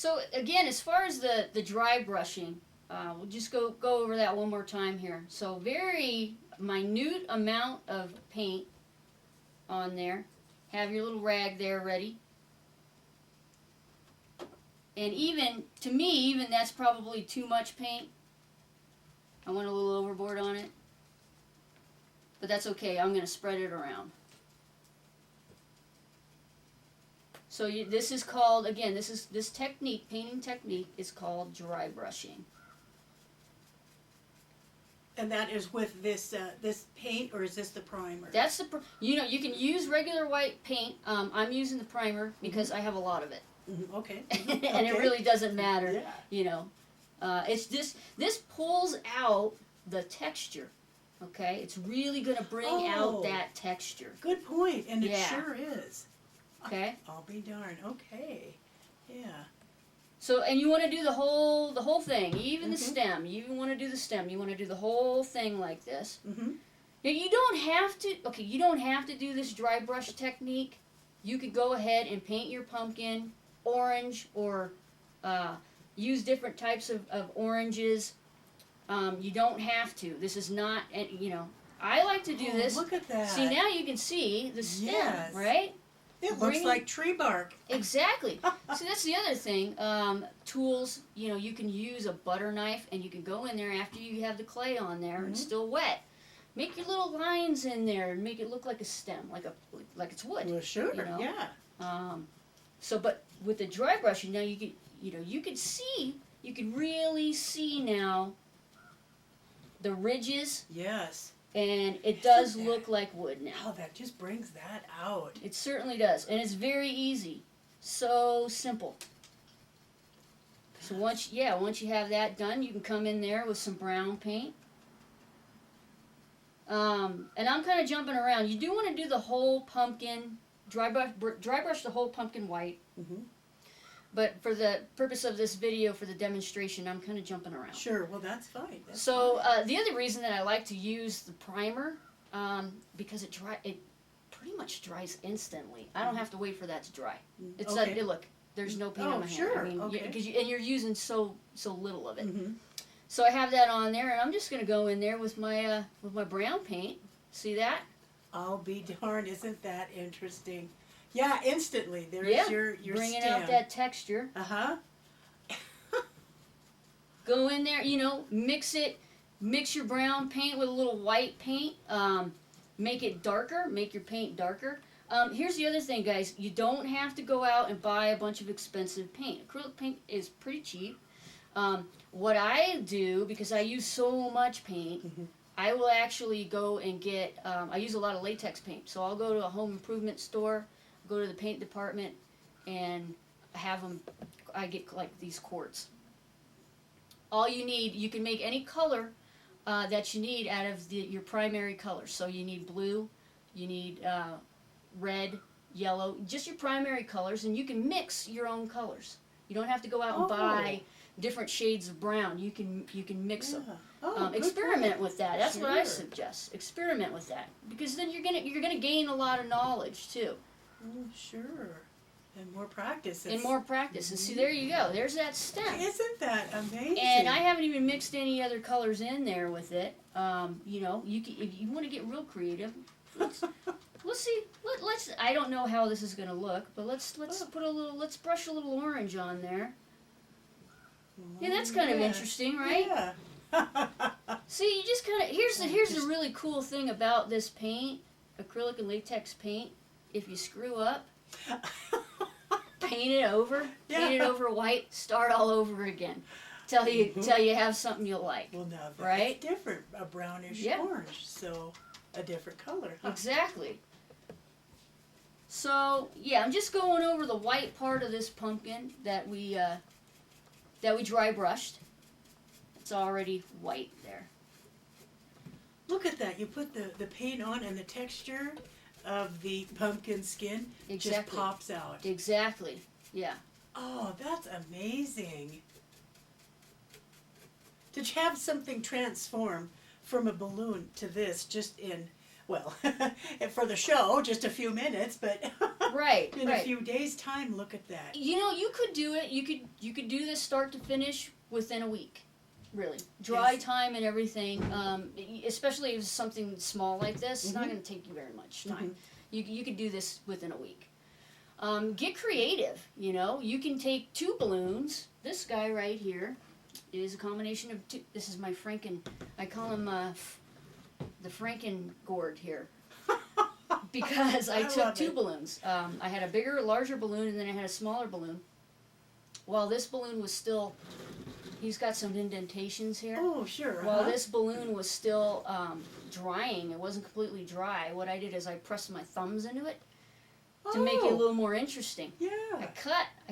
So again, as far as the dry brushing, we'll just go over that one more time here. So very minute amount of paint on there. Have your little rag there ready. And even, to me, even that's probably too much paint. I went a little overboard on it. But that's okay, I'm going to spread it around. So this is called, again, this technique, painting technique, is called dry brushing. And that is with this this paint, or is this the primer? That's the, you can use regular white paint. I'm using the primer because I have a lot of it. Mm-hmm. Okay. And it really doesn't matter, Yeah. It's this pulls out the texture. Okay, it's really going to bring out that texture. Good point, and it sure is. Okay. I'll be darned. Okay. Yeah. So, and you want to do the whole thing, even the stem. You even want to do the stem. You want to do the whole thing like this. Mm-hmm. Now, you don't have to. Okay, you don't have to do this dry brush technique. You could go ahead and paint your pumpkin orange, or use different types of oranges. You don't have to. This is not. I like to do this. Look at that. See, now you can see the stem, right? It looks like tree bark. Exactly. See, that's the other thing. Tools, you can use a butter knife, and you can go in there after you have the clay on there and it's still wet. Make your little lines in there and make it look like a stem, like it's wood. Well, sure. Yeah. So, but with the dry brushing, now you can really see now the ridges. Yes. And it does look like wood now. Oh, that just brings that out. It certainly does. And it's very easy. So simple. So once you have that done, you can come in there with some brown paint. And I'm kind of jumping around. You do want to do the whole pumpkin, dry brush the whole pumpkin white. Mm-hmm. But for the purpose of this video, for the demonstration, I'm kind of jumping around. Sure, well that's fine. The other reason that I like to use the primer, because it pretty much dries instantly. I don't have to wait for that to dry. It's look, there's no paint on my hand. Sure. I mean, okay. and you're using so little of it. Mm-hmm. So I have that on there, and I'm just gonna go in there with my brown paint. See that? I'll be darned! Isn't that interesting? Yeah, instantly. There's your bringing stem. out that texture. Uh-huh. Go in there, mix your brown paint with a little white paint. Make it darker, make your paint darker. Here's the other thing, guys. You don't have to go out and buy a bunch of expensive paint. Acrylic paint is pretty cheap. What I do, because I use so much paint, I will actually go and get, I use a lot of latex paint. So I'll go to a home improvement store, go to the paint department, and I get like these quarts. All you need, you can make any color that you need out of your primary colors. So you need blue, you need red, yellow, just your primary colors, and you can mix your own colors. You don't have to go out and buy different shades of brown. You can mix them. Experiment with that. That's what I suggest. Experiment with that, because then you're gonna gain a lot of knowledge too. Oh, sure. And more practice. And more practice. And see, there you go. There's that stem. Isn't that amazing? And I haven't even mixed any other colors in there with it. If you want to get real creative, let's see. Let's. I don't know how this is going to look, but let's brush a little orange on there. Yeah, that's kind of interesting, right? Yeah. See, you just kind of here's the really cool thing about this paint, acrylic and latex paint. If you screw up, paint it over white, start all over again, till you have something you like. Well, now that's right? different, a brownish orange, so a different color. Huh? Exactly. So yeah, I'm just going over the white part of this pumpkin that we dry brushed. It's already white there. Look at that! You put the paint on, and the texture of the pumpkin skin just pops out. Exactly. Yeah. Oh, that's amazing. To have something transform from a balloon to this just in, well, for the show, just a few minutes, but Right. In a few days' time, look at that. You know, you could do it. You could do this start to finish within a week. Really, dry time and everything. Especially if it's something small like this, it's not going to take you very much time. You could do this within a week. Get creative. You know, you can take 2 balloons. This guy right here is a combination of 2. This is my Franken. I call him the Franken gourd here. Because I took 2 balloons. I had a larger balloon, and then I had a smaller balloon. While this balloon was still, he's got some indentations here. Oh, sure. While this balloon was still drying, it wasn't completely dry, what I did is I pressed my thumbs into it to make it a little more interesting. Yeah. I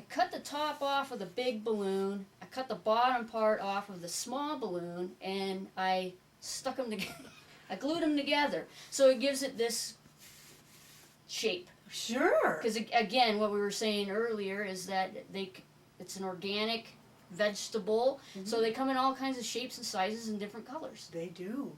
cut the top off of the big balloon, I cut the bottom part off of the small balloon, and I stuck them together. I glued them together. So it gives it this shape. Sure. Because again, what we were saying earlier is that it's an organic vegetable, so they come in all kinds of shapes and sizes and different colors. They do.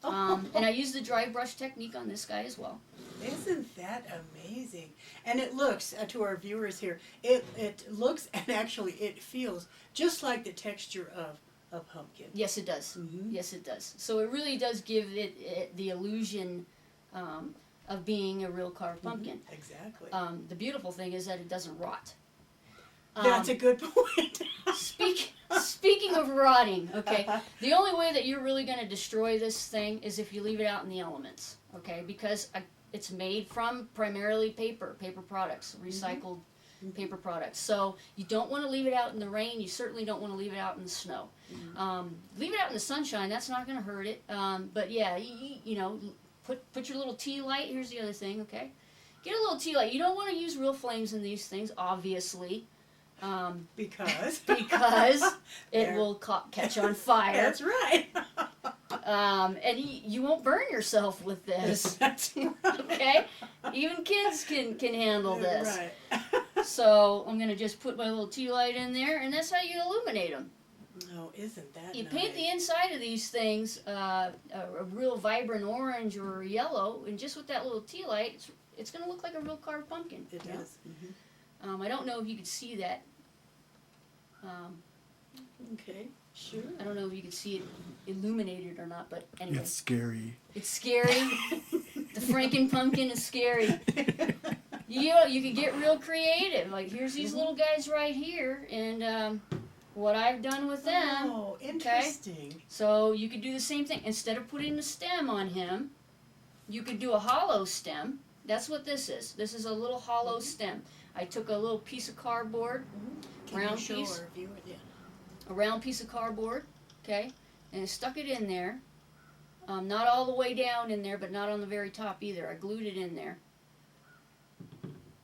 And I use the dry brush technique on this guy as well. Isn't that amazing? And it looks, to our viewers here, it looks and actually it feels just like the texture of a pumpkin. Yes, it does. Yes, it does. So it really does give it the illusion of being a real carved pumpkin. Exactly. The beautiful thing is that it doesn't rot. That's a good point. Speaking of rotting, okay, the only way that you're really going to destroy this thing is if you leave it out in the elements, okay, because it's made from primarily paper products, recycled paper products. So you don't want to leave it out in the rain. You certainly don't want to leave it out in the snow. Leave it out in the sunshine. That's not going to hurt it. But yeah, you know, put your little tea light. Here's the other thing, okay? Get a little tea light. You don't want to use real flames in these things, obviously. Because it will catch on fire. That's right. And you won't burn yourself with this. That's right. Okay? Even kids can handle this. Right. So I'm going to just put my little tea light in there, and that's how you illuminate them. Oh, isn't that You nice? paint the inside of these things a real vibrant orange or yellow, and just with that little tea light, it's going to look like a real carved pumpkin. It does. I don't know if you could see that. Okay, sure. I don't know if you can see it illuminated or not, but anyway. It's scary. It's scary. The Franken pumpkin is scary. You could get real creative. Like, here's these little guys right here, and what I've done with them. Oh, interesting. Okay? So you could do the same thing. Instead of putting the stem on him, you could do a hollow stem. That's what this is. This is a little hollow stem. I took a little piece of cardboard, round piece, a round piece of cardboard, okay, and I stuck it in there. Not all the way down in there, but not on the very top either. I glued it in there.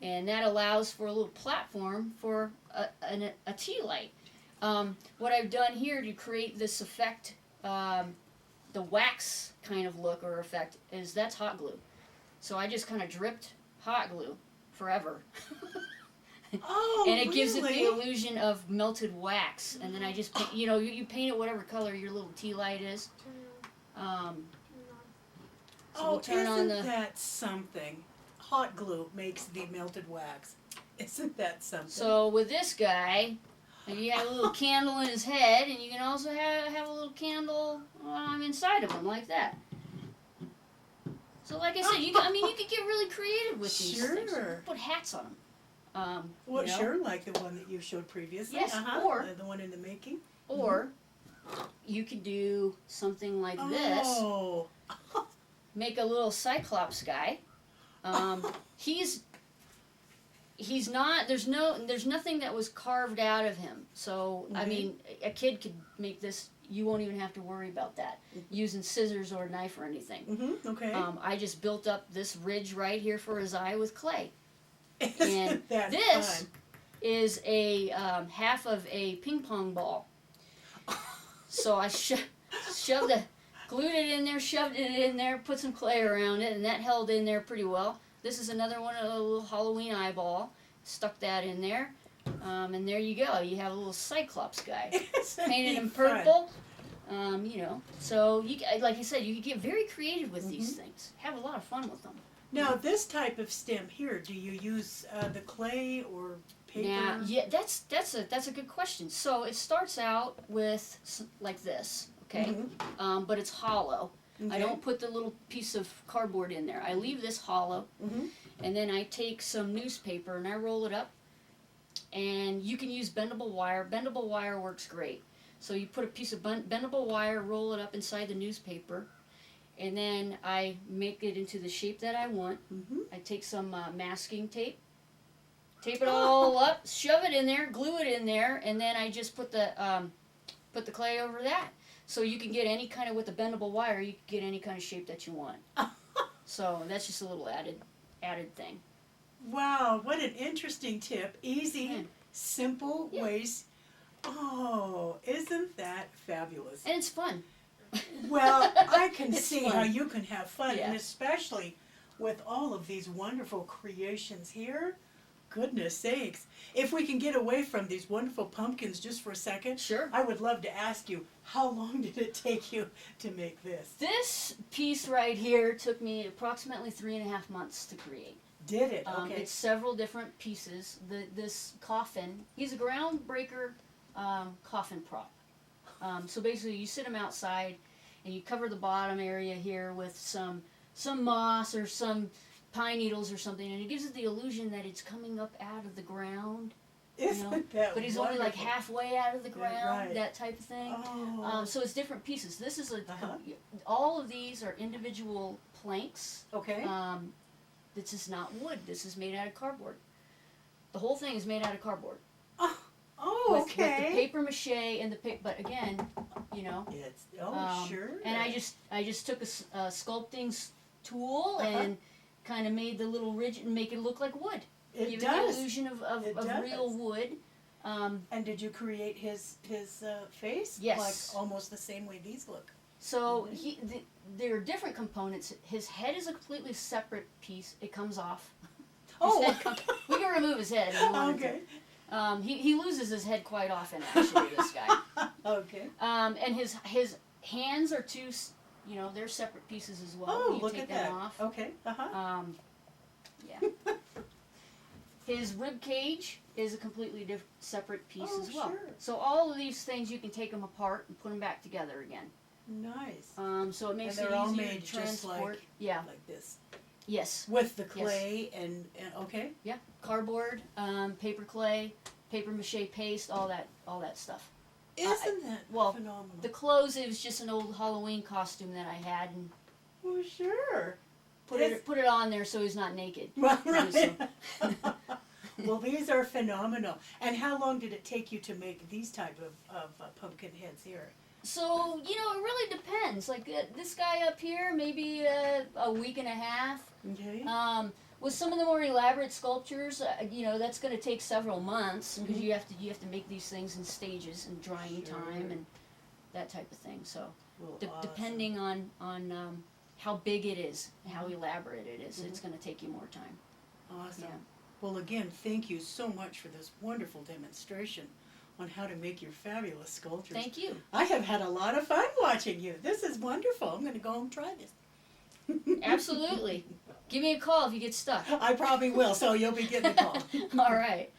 And that allows for a little platform for a tea light. What I've done here to create this effect, the wax kind of look or effect, is that's hot glue. So I just kind of dripped hot glue forever. Oh, and it gives it really? the illusion of melted wax. And then I just paint, you paint it whatever color your little tea light is. So we'll turn on that something? Hot glue makes the melted wax. Isn't that something? So with this guy, you have a little candle in his head, and you can also have a little candle inside of him, like that. So like I said, you could get really creative with these things. Sure. Put hats on them. Sure, like the one that you showed previously. Yes, or the one in the making. Or you could do something like this. Oh. Make a little Cyclops guy. He's not. There's nothing that was carved out of him. So I mean, a kid could make this. You won't even have to worry about that using scissors or a knife or anything. Okay. I just built up this ridge right here for his eye with clay. And this is a half of a ping pong ball. So I glued it in there, shoved it in there, put some clay around it, and that held in there pretty well. This is another one, a little Halloween eyeball. Stuck that in there, and there you go. You have a little Cyclops guy. Painted in purple. So like I said, you can get very creative with these things. Have a lot of fun with them. Now, this type of stem here, do you use the clay or paper? Now, yeah, that's a good question. So it starts out with like this, okay, but it's hollow. Okay. I don't put the little piece of cardboard in there. I leave this hollow, and then I take some newspaper and I roll it up. And you can use bendable wire. Bendable wire works great. So you put a piece of bendable wire, roll it up inside the newspaper, and then I make it into the shape that I want. I take some masking tape, tape it all up, shove it in there, glue it in there, and then I just put the clay over that. So you can get any kind of, with the bendable wire, you can get any kind of shape that you want. So that's just a little added thing. Wow, what an interesting tip. Easy, simple ways. Oh, isn't that fabulous? And it's fun. Well, I can It's see fun. how you can have fun, Yeah. and especially with all of these wonderful creations here. Goodness sakes. If we can get away from these wonderful pumpkins just for a second, Sure. I would love to ask you, how long did it take you to make this? This piece right here took me approximately 3.5 months to create. Did it? Okay. It's several different pieces. This coffin, he's a groundbreaker coffin prop. So basically you sit him outside and you cover the bottom area here with some moss or some pine needles or something, and it gives it the illusion that it's coming up out of the ground. Isn't that But he's only like wonderful? halfway out of the ground, right. that type of thing. Oh. So it's different pieces. This is all of these are individual planks. Okay. This is not wood. This is made out of cardboard. The whole thing is made out of cardboard. Oh, With okay. the paper mache and the but again, It's sure. and I just took a sculpting tool and kind of made the little ridge and make it look like wood. It Give does. it the illusion of does. real wood. And did you create his face? Yes. Like almost the same way these look. So there are different components. His head is a completely separate piece. It comes off. Oh. We can remove his head if we wanted Okay. to. He loses his head quite often, actually, this guy. Okay. And his hands are two, they're separate pieces as well. Oh, You look take at them that. off. Okay. Yeah. His rib cage is a completely separate piece Oh, as well. sure. So all of these things, you can take them apart and put them back together again. Nice. So it makes And it they're all easier made to just transport. Yeah. Like this. Yes. With the clay and okay. Yeah. Cardboard, paper clay, paper mache paste, all that stuff. Isn't that phenomenal? The clothes, it was just an old Halloween costume that I had, and Well, sure. put it on there so he's not naked. Right. So- Well, these are phenomenal. And how long did it take you to make these type of pumpkin heads here? So, it really depends. Like this guy up here, maybe a week and a half. Okay. With some of the more elaborate sculptures, that's going to take several months because you have to make these things in stages and drying Sure. time and that type of thing. So, Well, depending on how big it is, how elaborate it is, it's going to take you more time. Awesome. Yeah. Well, again, thank you so much for this wonderful demonstration on how to make your fabulous sculptures. Thank you. I have had a lot of fun watching you. This is wonderful. I'm going to go home and try this. Absolutely. Give me a call if you get stuck. I probably will, so you'll be getting a call. All right.